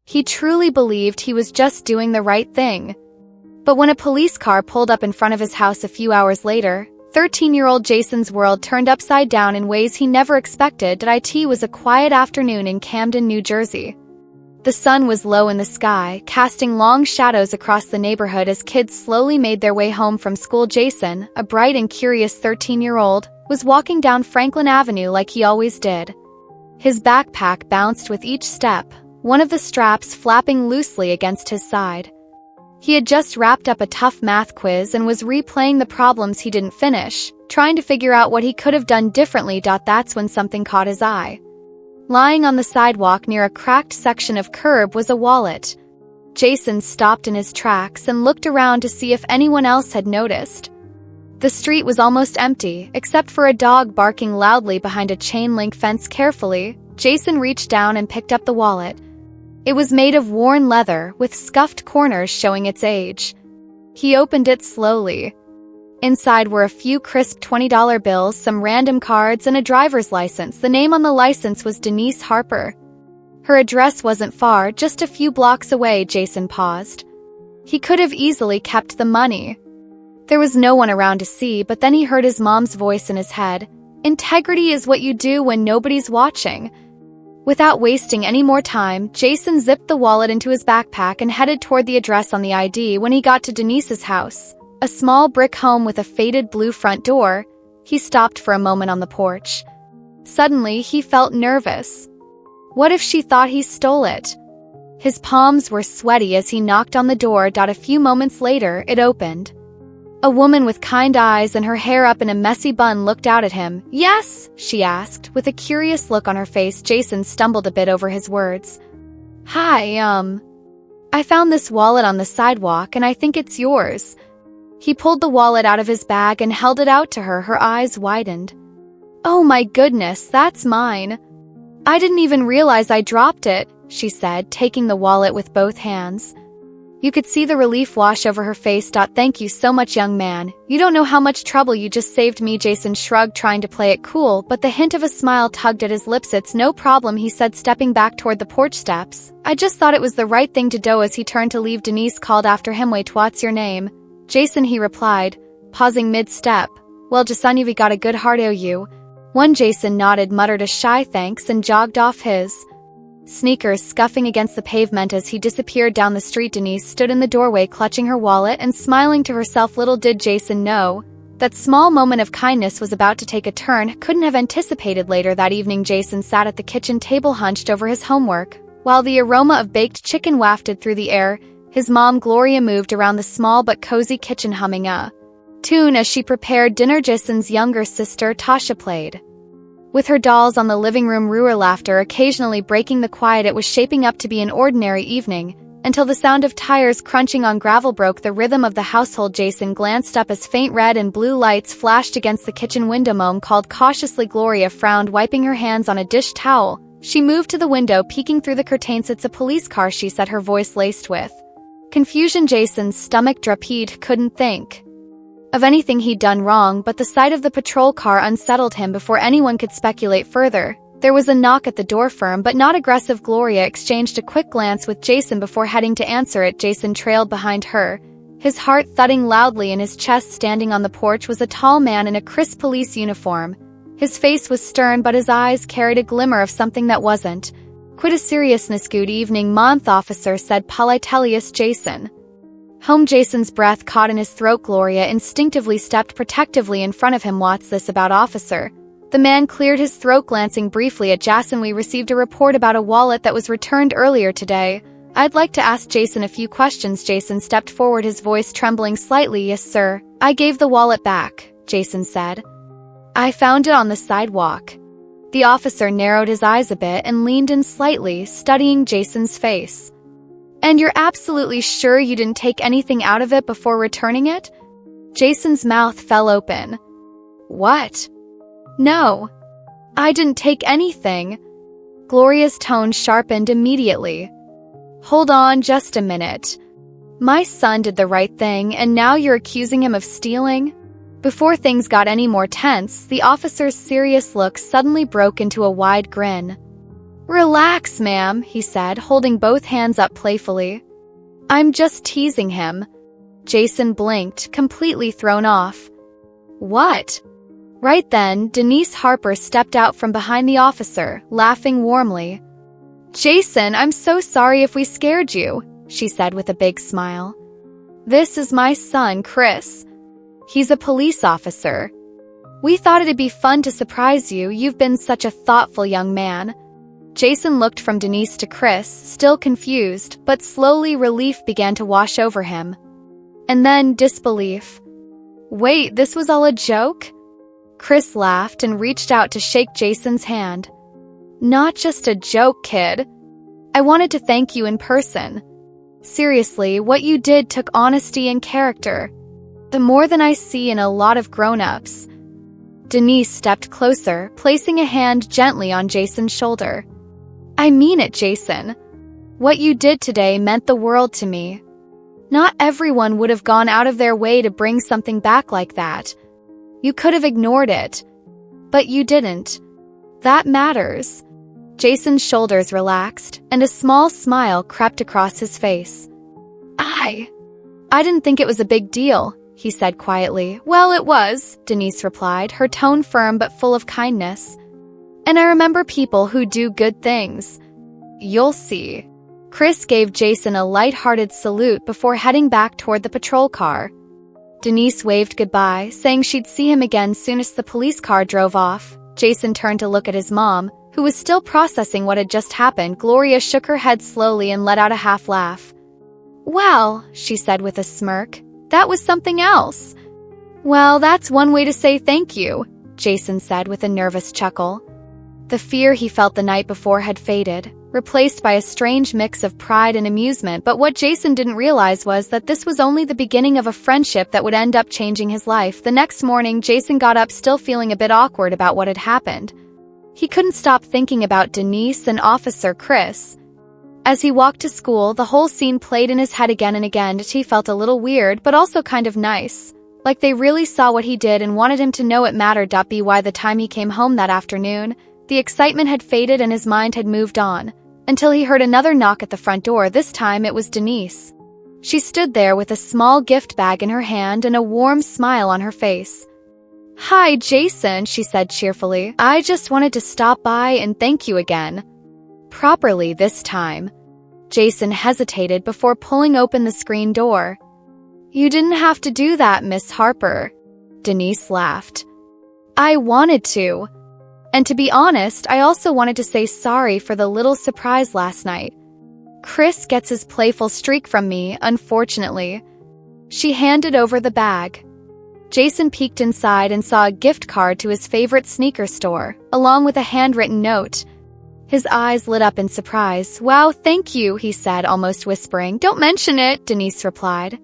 He truly believed he was just doing the right thing. But when a police car pulled up in front of his house a few hours later, 13-year-old Jason's world turned upside down in ways he never expected. It was a quiet afternoon in Camden, New Jersey. The sun was low in the sky, casting long shadows across the neighborhood as kids slowly made their way home from school. Jason, a bright and curious 13-year-old, was walking down Franklin Avenue like he always did. His backpack bounced with each step, one of the straps flapping loosely against his side. He had just wrapped up a tough math quiz and was replaying the problems he didn't finish, trying to figure out what he could have done differently. That's when something caught his eye. Lying on the sidewalk near a cracked section of curb was a wallet. Jason stopped in his tracks and looked around to see if anyone else had noticed. The street was almost empty, except for a dog barking loudly behind a chain-link fence. Carefully, Jason reached down and picked up the wallet. It was made of worn leather, with scuffed corners showing its age. He opened it slowly. Inside were a few crisp $20 bills, some random cards, and a driver's license. The name on the license was Denise Harper. Her address wasn't far, just a few blocks away. Jason paused. He could have easily kept the money. There was no one around to see, but then he heard his mom's voice in his head. Integrity is what you do when nobody's watching. Without wasting any more time, Jason zipped the wallet into his backpack and headed toward the address on the ID. When he got to Denise's house, a small brick home with a faded blue front door, he stopped for a moment on the porch. Suddenly, he felt nervous. What if she thought he stole it? His palms were sweaty as he knocked on the door. A few moments later, it opened. A woman with kind eyes and her hair up in a messy bun looked out at him. "Yes?" she asked, with a curious look on her face. Jason stumbled a bit over his words. "Hi, I found this wallet on the sidewalk and I think it's yours." He pulled the wallet out of his bag and held it out to her. Her eyes widened. "Oh my goodness, that's mine. I didn't even realize I dropped it," she said, taking the wallet with both hands. You could see the relief wash over her face. "Thank you so much, young man. You don't know how much trouble you just saved me." Jason shrugged, trying to play it cool, but the hint of a smile tugged at his lips. "It's no problem," he said, stepping back toward the porch steps. "I just thought it was the right thing to do." As he turned to leave, Denise called after him, "Wait, what's your name?" "Jason," he replied, pausing mid-step. "Well, Jason, you've got a good heart, you." One Jason nodded, muttered a shy thanks, and jogged off, his sneakers scuffing against the pavement as he disappeared down the street. Denise stood in the doorway, clutching her wallet and smiling to herself. Little did Jason know that small moment of kindness was about to take a turn. Couldn't have anticipated. Later that evening, Jason sat at the kitchen table hunched over his homework. While the aroma of baked chicken wafted through the air, his mom, Gloria, moved around the small but cozy kitchen humming a tune as she prepared dinner. Jason's younger sister, Tasha, played with her dolls on the living room, her laughter occasionally breaking the quiet. It was shaping up to be an ordinary evening, until the sound of tires crunching on gravel broke the rhythm of the household. Jason glanced up as faint red and blue lights flashed against the kitchen window. Mom called cautiously. Gloria frowned, wiping her hands on a dish towel. She moved to the window, peeking through the curtains. "It's a police car," she said, her voice laced with confusion. Jason's stomach dropped. He couldn't think of anything he'd done wrong, but the sight of the patrol car unsettled him. Before anyone could speculate further, there was a knock at the door. Firm but not aggressive, Gloria exchanged a quick glance with Jason before heading to answer it. Jason trailed behind her, his heart thudding loudly in his chest. Standing on the porch was a tall man in a crisp police uniform. His face was stern, but his eyes carried a glimmer of something that wasn't quite a seriousness. "Good evening, month officer," said politely Jason. Home. Jason's breath caught in his throat. Gloria instinctively stepped protectively in front of him. "What's this about, officer?" The man cleared his throat, glancing briefly at Jason. "We received a report about a wallet that was returned earlier today. I'd like to ask Jason a few questions." Jason stepped forward, his voice trembling slightly. "Yes, sir. I gave the wallet back," Jason said. "I found it on the sidewalk." The officer narrowed his eyes a bit and leaned in slightly, studying Jason's face. "And you're absolutely sure you didn't take anything out of it before returning it?" Jason's mouth fell open. "What? No. I didn't take anything." Gloria's tone sharpened immediately. "Hold on just a minute. My son did the right thing, and now you're accusing him of stealing?" Before things got any more tense, the officer's serious look suddenly broke into a wide grin. Relax, ma'am, he said, holding both hands up playfully. I'm just teasing him. Jason blinked, completely thrown off. What? Right then, Denise Harper stepped out from behind the officer, laughing warmly. Jason, I'm so sorry if we scared you, she said with a big smile. This is my son, Chris. He's a police officer. We thought it'd be fun to surprise you. You've been such a thoughtful young man. Jason looked from Denise to Chris, still confused, but slowly relief began to wash over him. And then disbelief. Wait, this was all a joke? Chris laughed and reached out to shake Jason's hand. Not just a joke, kid. I wanted to thank you in person. Seriously, what you did took honesty and character. The more than I see in a lot of grown-ups. Denise stepped closer, placing a hand gently on Jason's shoulder. I mean it, Jason. What you did today meant the world to me. Not everyone would have gone out of their way to bring something back like that. You could have ignored it. But you didn't. That matters. Jason's shoulders relaxed, and a small smile crept across his face. I didn't think it was a big deal, he said quietly. Well, it was, Denise replied, her tone firm but full of kindness. And I remember people who do good things. You'll see. Chris gave Jason a light-hearted salute before heading back toward the patrol car. Denise waved goodbye, saying she'd see him again soon as the police car drove off. Jason turned to look at his mom, who was still processing what had just happened. Gloria shook her head slowly and let out a half laugh. Well, she said with a smirk, that was something else. Well, that's one way to say thank you, Jason said with a nervous chuckle. The fear he felt the night before had faded, replaced by a strange mix of pride and amusement, but what Jason didn't realize was that this was only the beginning of a friendship that would end up changing his life. The next morning, Jason got up still feeling a bit awkward about what had happened. He couldn't stop thinking about Denise and Officer Chris. As he walked to school, the whole scene played in his head again and again. He felt a little weird, but also kind of nice. Like they really saw what he did and wanted him to know it mattered. By the time he came home that afternoon, the excitement had faded and his mind had moved on, until he heard another knock at the front door. This time it was Denise. She stood there with a small gift bag in her hand and a warm smile on her face. Hi, Jason, she said cheerfully. I just wanted to stop by and thank you again. Properly this time. Jason hesitated before pulling open the screen door. You didn't have to do that, Miss Harper. Denise laughed. I wanted to. And to be honest, I also wanted to say sorry for the little surprise last night. Chris gets his playful streak from me, unfortunately. She handed over the bag. Jason peeked inside and saw a gift card to his favorite sneaker store, along with a handwritten note. His eyes lit up in surprise. Wow, thank you, he said, almost whispering. Don't mention it, Denise replied.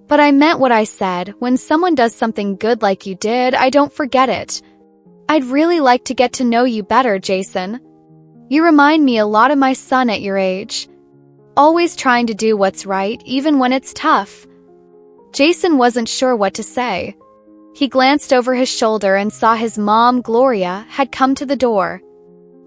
But I meant what I said. When someone does something good like you did, I don't forget it. I'd really like to get to know you better, Jason. You remind me a lot of my son at your age. Always trying to do what's right, even when it's tough. Jason wasn't sure what to say. He glanced over his shoulder and saw his mom, Gloria, had come to the door.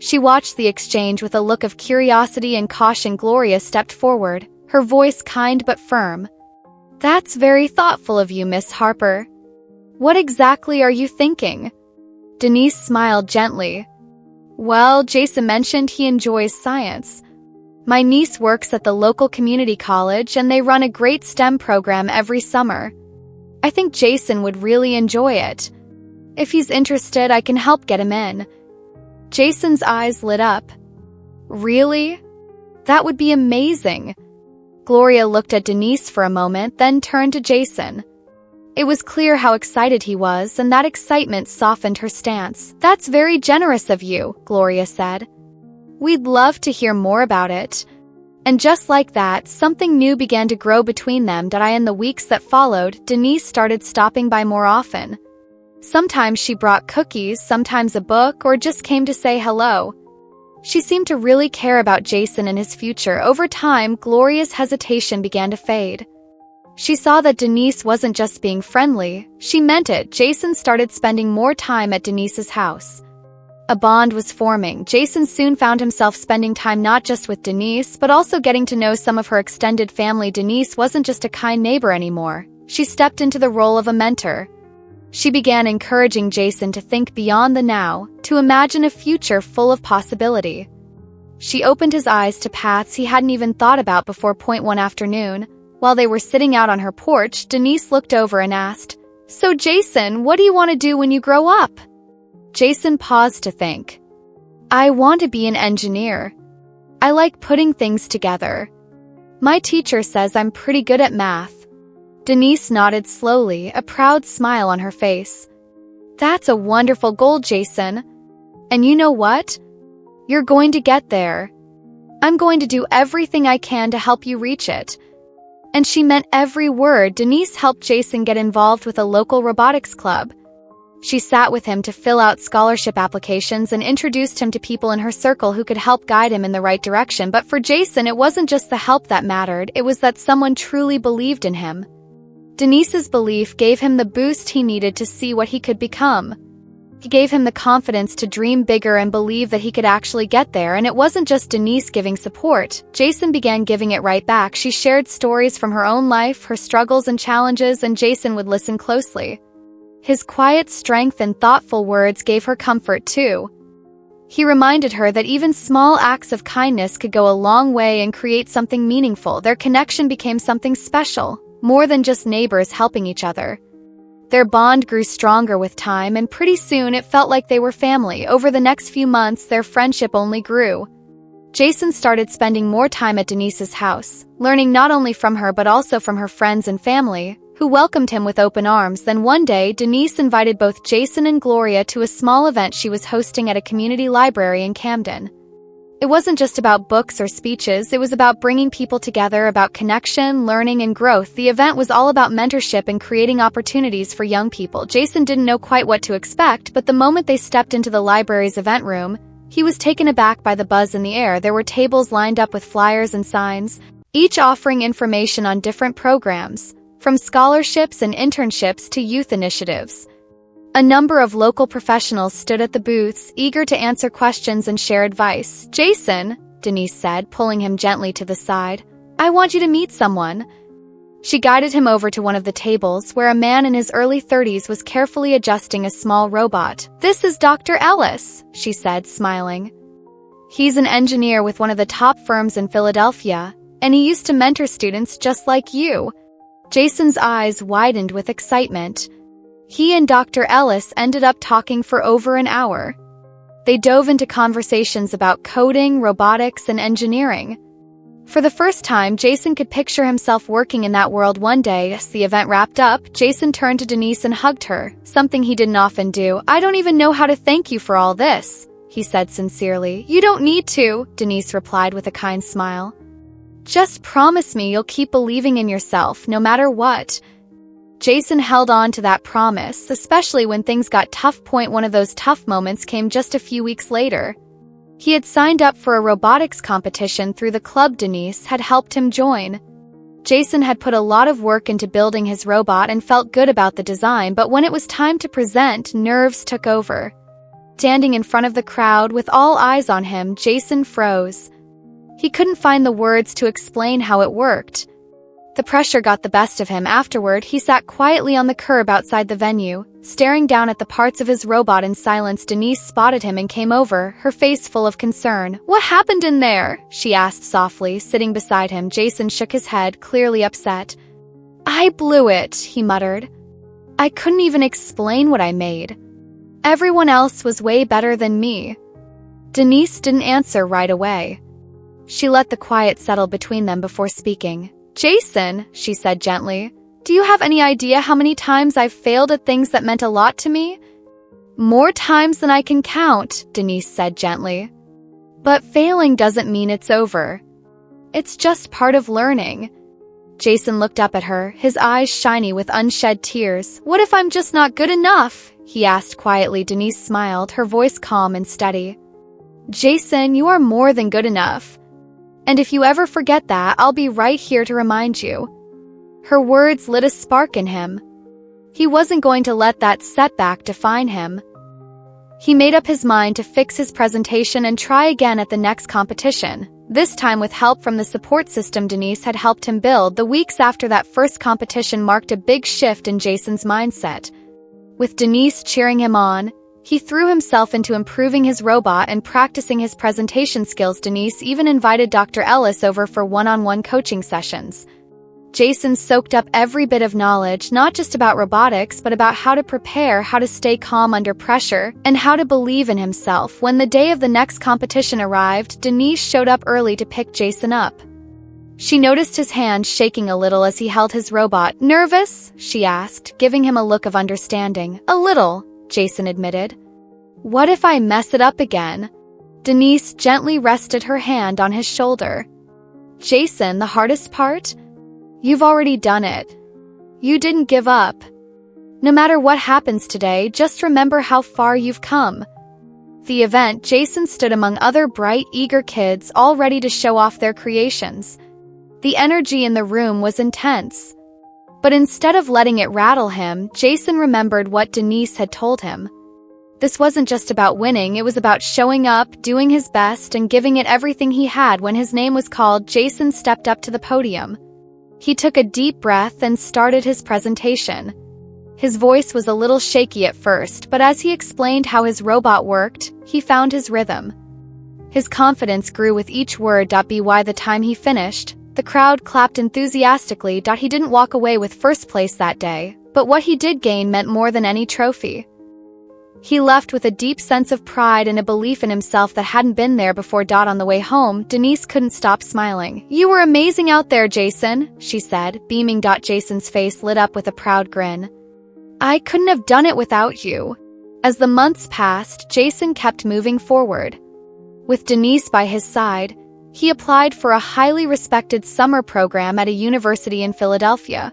She watched the exchange with a look of curiosity and caution. Gloria stepped forward, her voice kind but firm. That's very thoughtful of you, Miss Harper. What exactly are you thinking? Denise smiled gently. Well, Jason mentioned he enjoys science. My niece works at the local community college and they run a great STEM program every summer. I think Jason would really enjoy it. If he's interested, I can help get him in. Jason's eyes lit up. Really? That would be amazing. Gloria looked at Denise for a moment, then turned to Jason. It was clear how excited he was, and that excitement softened her stance. That's very generous of you, Gloria said. We'd love to hear more about it. And just like that, something new began to grow between them. In the weeks that followed, Denise started stopping by more often. Sometimes she brought cookies, sometimes a book, or just came to say hello. She seemed to really care about Jason and his future. Over time, Gloria's hesitation began to fade. She saw that Denise wasn't just being friendly, she meant it. Jason started spending more time at Denise's house. A bond was forming. Jason soon found himself spending time not just with Denise, but also getting to know some of her extended family. Denise wasn't just a kind neighbor anymore. She stepped into the role of a mentor. She began encouraging Jason to think beyond the now, to imagine a future full of possibility. She opened his eyes to paths he hadn't even thought about before. One afternoon, while they were sitting out on her porch, Denise looked over and asked, "So Jason, what do you want to do when you grow up?" Jason paused to think. "I want to be an engineer. I like putting things together. My teacher says I'm pretty good at math." Denise nodded slowly, a proud smile on her face. "That's a wonderful goal, Jason. And you know what? You're going to get there. I'm going to do everything I can to help you reach it." And she meant every word. Denise helped Jason get involved with a local robotics club. She sat with him to fill out scholarship applications and introduced him to people in her circle who could help guide him in the right direction. But for Jason, it wasn't just the help that mattered, it was that someone truly believed in him. Denise's belief gave him the boost he needed to see what he could become. He gave him the confidence to dream bigger and believe that he could actually get there. And it wasn't just Denise giving support. Jason began giving it right back. She shared stories from her own life, her struggles and challenges, and Jason would listen closely. His quiet strength and thoughtful words gave her comfort too. He reminded her that even small acts of kindness could go a long way and create something meaningful. Their connection became something special, more than just neighbors helping each other. Their bond grew stronger with time, and pretty soon it felt like they were family. Over the next few months, their friendship only grew. Jason started spending more time at Denise's house, learning not only from her but also from her friends and family, who welcomed him with open arms. Then one day, Denise invited both Jason and Gloria to a small event she was hosting at a community library in Camden. It wasn't just about books or speeches, it was about bringing people together, about connection, learning, and growth. The event was all about mentorship and creating opportunities for young people. Jason didn't know quite what to expect, but the moment they stepped into the library's event room, he was taken aback by the buzz in the air. There were tables lined up with flyers and signs, each offering information on different programs, from scholarships and internships to youth initiatives. A number of local professionals stood at the booths, eager to answer questions and share advice. "Jason," Denise said, pulling him gently to the side, "I want you to meet someone." She guided him over to one of the tables, where a man in his early 30s was carefully adjusting a small robot. "This is Dr. Ellis," she said, smiling. "He's an engineer with one of the top firms in Philadelphia, and he used to mentor students just like you." Jason's eyes widened with excitement. He and Dr. Ellis ended up talking for over an hour. They dove into conversations about coding, robotics, and engineering. For the first time, Jason could picture himself working in that world one day. As the event wrapped up, Jason turned to Denise and hugged her, something he didn't often do. "I don't even know how to thank you for all this," he said sincerely. "You don't need to," Denise replied with a kind smile. "Just promise me you'll keep believing in yourself, no matter what." Jason held on to that promise, especially when things got tough. One of those tough moments came just a few weeks later. He had signed up for a robotics competition through the club Denise had helped him join. Jason had put a lot of work into building his robot and felt good about the design, but when it was time to present, nerves took over. Standing in front of the crowd with all eyes on him, Jason froze. He couldn't find the words to explain how it worked. The pressure got the best of him. Afterward, he sat quietly on the curb outside the venue, staring down at the parts of his robot in silence. Denise spotted him and came over, her face full of concern. "What happened in there?" she asked softly, sitting beside him. Jason shook his head, clearly upset. "I blew it," he muttered. "I couldn't even explain what I made. Everyone else was way better than me." Denise didn't answer right away. She let the quiet settle between them before speaking. "Jason," she said gently, "do you have any idea how many times I've failed at things that meant a lot to me?" "More times than I can count," Denise said gently. "But failing doesn't mean it's over. It's just part of learning." Jason looked up at her, his eyes shiny with unshed tears. "What if I'm just not good enough?" he asked quietly. Denise smiled, her voice calm and steady. "Jason, you are more than good enough. And if you ever forget that, I'll be right here to remind you." Her words lit a spark in him. He wasn't going to let that setback define him. He made up his mind to fix his presentation and try again at the next competition, this time with help from the support system Denise had helped him build. The weeks after that first competition marked a big shift in Jason's mindset. With Denise cheering him on, he threw himself into improving his robot and practicing his presentation skills. Denise even invited Dr. Ellis over for one-on-one coaching sessions. Jason soaked up every bit of knowledge, not just about robotics, but about how to prepare, how to stay calm under pressure, and how to believe in himself. When the day of the next competition arrived, Denise showed up early to pick Jason up. She noticed his hand shaking a little as he held his robot. "Nervous?" she asked, giving him a look of understanding. "A little," Jason admitted. "What if I mess it up again?" Denise gently rested her hand on his shoulder. "Jason, the hardest part? You've already done it. You didn't give up. No matter what happens today, just remember how far you've come." The event, Jason stood among other bright, eager kids, all ready to show off their creations. The energy in the room was intense. But instead of letting it rattle him, Jason remembered what Denise had told him. This wasn't just about winning, it was about showing up, doing his best, and giving it everything he had. When his name was called, Jason stepped up to the podium. He took a deep breath and started his presentation. His voice was a little shaky at first, but as he explained how his robot worked, he found his rhythm. His confidence grew with each word. By the time he finished, the crowd clapped enthusiastically. He didn't walk away with first place that day, but what he did gain meant more than any trophy. He left with a deep sense of pride and a belief in himself that hadn't been there before. On the way home, Denise couldn't stop smiling. "You were amazing out there, Jason," she said, beaming. Jason's face lit up with a proud grin. "I couldn't have done it without you." As the months passed, Jason kept moving forward. With Denise by his side, he applied for a highly respected summer program at a university in Philadelphia.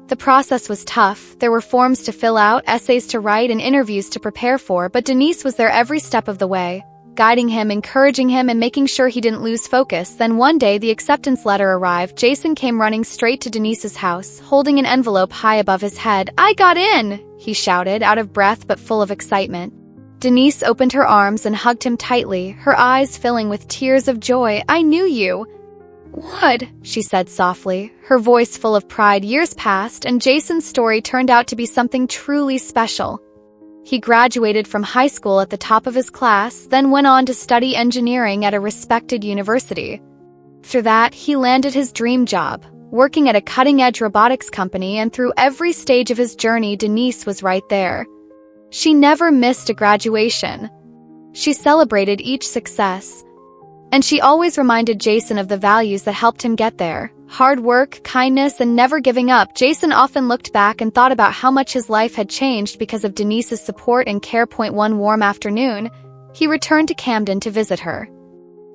The process was tough. There were forms to fill out, essays to write, and interviews to prepare for, but Denise was there every step of the way, guiding him, encouraging him, and making sure he didn't lose focus. Then one day, the acceptance letter arrived. Jason came running straight to Denise's house, holding an envelope high above his head. "I got in!" he shouted, out of breath but full of excitement. Denise opened her arms and hugged him tightly, her eyes filling with tears of joy. "I knew you." "What?" she said softly, her voice full of pride. Years passed, and Jason's story turned out to be something truly special. He graduated from high school at the top of his class, then went on to study engineering at a respected university. After that, he landed his dream job, working at a cutting-edge robotics company, and through every stage of his journey, Denise was right there. She never missed a graduation. She celebrated each success. And she always reminded Jason of the values that helped him get there: hard work, kindness, and never giving up. Jason often looked back and thought about how much his life had changed because of Denise's support and care. One warm afternoon, he returned to Camden to visit her.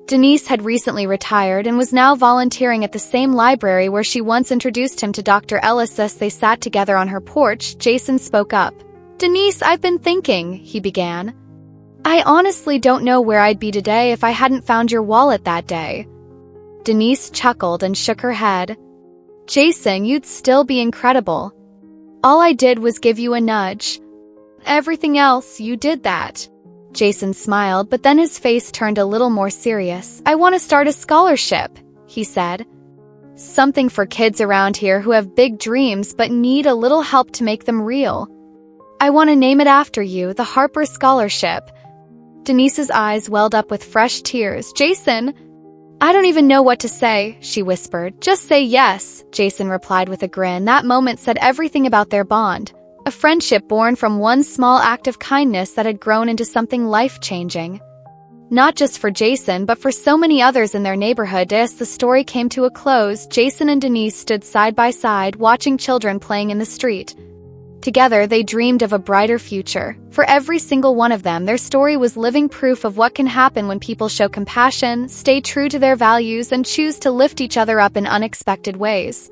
Denise had recently retired and was now volunteering at the same library where she once introduced him to Dr. Ellis. As they sat together on her porch, Jason spoke up. "Denise, I've been thinking," he began. "I honestly don't know where I'd be today if I hadn't found your wallet that day." Denise chuckled and shook her head. "Jason, you'd still be incredible. All I did was give you a nudge. Everything else, you did that." Jason smiled, but then his face turned a little more serious. "I want to start a scholarship," he said. "Something for kids around here who have big dreams but need a little help to make them real. I want to name it after you, the Harper Scholarship." Denise's eyes welled up with fresh tears. "Jason, I don't even know what to say," she whispered. "Just say yes," Jason replied with a grin. That moment said everything about their bond, a friendship born from one small act of kindness that had grown into something life-changing. Not just for Jason, but for so many others in their neighborhood. As the story came to a close, Jason and Denise stood side by side, watching children playing in the street. Together, they dreamed of a brighter future. For every single one of them, their story was living proof of what can happen when people show compassion, stay true to their values, and choose to lift each other up in unexpected ways.